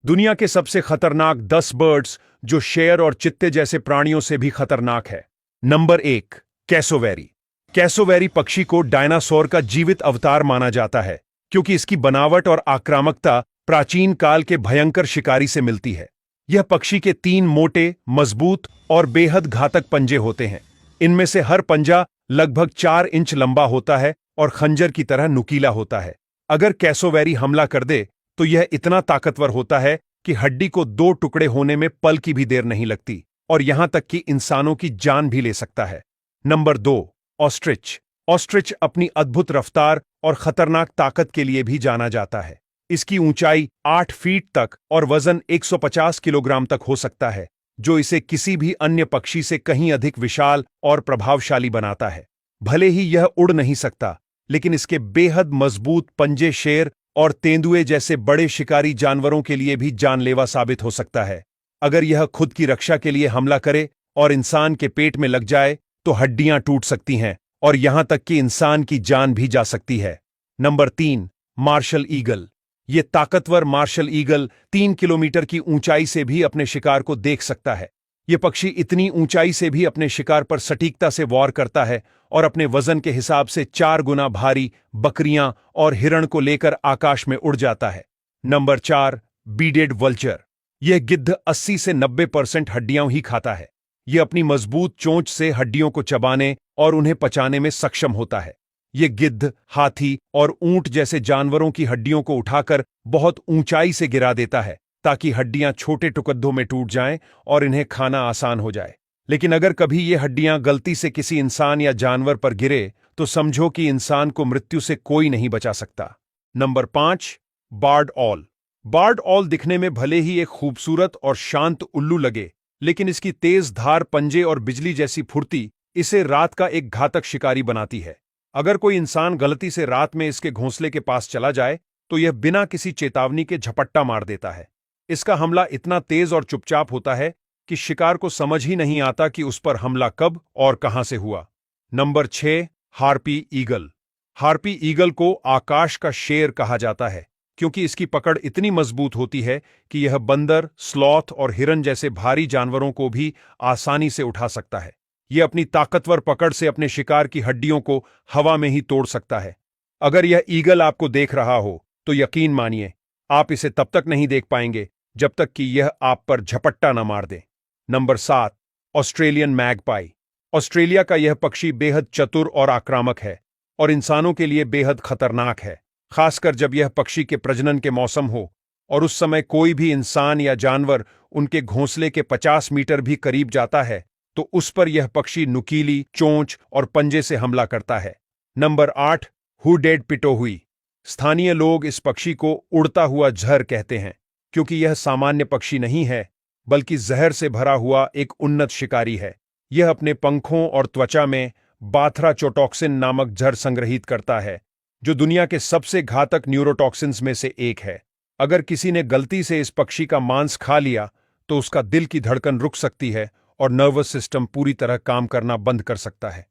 दुनिया के सबसे खतरनाक 10 बर्ड्स जो शेर और चित्ते जैसे प्राणियों से भी खतरनाक है। Number 1, cassowary. कैसोवेरी पक्षी को डायनासोर का जीवित अवतार माना जाता है क्योंकि इसकी बनावट और आक्रामकता प्राचीन काल के भयंकर शिकारी से मिलती है। यह पक्षी के 3 मोटे, मजबूत और बेहद घातक पंजे होते हैं। इनमें से हर पंजा लगभग 4 इंच लंबा होता है और खंजर की तरह नुकीला होता है। अगर कैसोवेरी हमला कर दे तो यह इतना ताकतवर होता है कि हड्डी को 2 टुकड़े होने में पल की भी देर नहीं लगती और यहां तक कि इंसानों की जान भी ले सकता है। Number 2, ostrich. ऑस्ट्रिच अपनी अद्भुत रफ्तार और खतरनाक ताकत के लिए भी जाना जाता है। इसकी ऊंचाई 8 फीट तक और वजन 150 किलोग्राम तक हो सकता है, जो इसे किसी भी अन्य पक्षी से कहीं अधिक विशाल और प्रभावशाली बनाता है। भले ही यह उड़ नहीं सकता, लेकिन इसके बेहद मजबूत पंजे शेर और तेंदुए जैसे बड़े शिकारी जानवरों के लिए भी जानलेवा साबित हो सकता है। अगर यह खुद की रक्षा के लिए हमला करे और इंसान के पेट में लग जाए तो हड्डियां टूट सकती हैं और यहां तक कि इंसान की जान भी जा सकती है। Number 3, martial eagle. ये ताकतवर मार्शल ईगल 3 किलोमीटर की ऊंचाई से भी अपने शिकार को देख सकता है। यह पक्षी इतनी ऊंचाई से भी अपने शिकार पर सटीकता से वार करता है और अपने वजन के हिसाब से 4 गुना भारी बकरियां और हिरण को लेकर आकाश में उड़ जाता है। Number 4, beaded vulture. यह गिद्ध 80 से 90% हड्डियां ही खाता है। यह अपनी मजबूत चोंच से हड्डियों को चबाने और उन्हें पचाने में सक्षम होता है। यह गिद्ध, हाथी और ऊंट जैसे जानवरों की हड्डियों को उठाकर बहुत ऊंचाई से गिरा देता है ताकि हड्डियां छोटे टुकड़ों में टूट जाएं और इन्हें खाना आसान हो जाए। लेकिन अगर कभी ये हड्डियां गलती से किसी इंसान या जानवर पर गिरे तो समझो कि इंसान को मृत्यु से कोई नहीं बचा सकता। Number 5, barred owl. Barred owl दिखने में भले ही एक खूबसूरत और शांत उल्लू लगे, लेकिन इसकी तेज धार पंजे और बिजली जैसी फुर्ती इसे रात का एक घातक शिकारी बनाती है। अगर कोई इंसान गलती से रात में इसके घोंसले के पास चला जाए तो यह बिना किसी चेतावनी के झपट्टा मार देता है। इसका हमला इतना तेज और चुपचाप होता है कि शिकार को समझ ही नहीं आता कि उस पर हमला कब और कहां से हुआ। Number 6, harpy eagle. Harpy eagle को आकाश का शेर कहा जाता है क्योंकि इसकी पकड़ इतनी मजबूत होती है कि यह बंदर, स्लॉथ और हिरन जैसे भारी जानवरों को भी आसानी से उठा सकता है। यह अपनी ताकतवर पकड़ से अपने शिकार की हड्डियों को हवा में ही तोड़ सकता है। अगर यह ईगल आपको देख रहा हो तो यकीन मानिए आप इसे तब तक नहीं देख पाएंगे जब तक कि यह आप पर झपट्टा न मार दे। Number 7, Australian magpie. ऑस्ट्रेलिया का यह पक्षी बेहद चतुर और आक्रामक है और इंसानों के लिए बेहद खतरनाक है, खासकर जब यह पक्षी के प्रजनन के मौसम हो और उस समय कोई भी इंसान या जानवर उनके घोंसले के 50 मीटर भी करीब जाता है तो उस पर यह पक्षी नुकीली चोंच और पंजे से हमला करता है। Number 8, hooded pitohui. स्थानीय लोग इस पक्षी को उड़ता हुआ ज़हर कहते हैं क्योंकि यह सामान्य पक्षी नहीं है बल्कि जहर से भरा हुआ एक उन्नत शिकारी है। यह अपने पंखों और त्वचा में बाथराचोटॉक्सिन नामक जहर संग्रहित करता है, जो दुनिया के सबसे घातक न्यूरोटॉक्सिन्स में से एक है। अगर किसी ने गलती से इस पक्षी का मांस खा लिया तो उसका दिल की धड़कन रुक सकती है और नर्वस सिस्टम पूरी तरह काम करना बंद कर सकता है।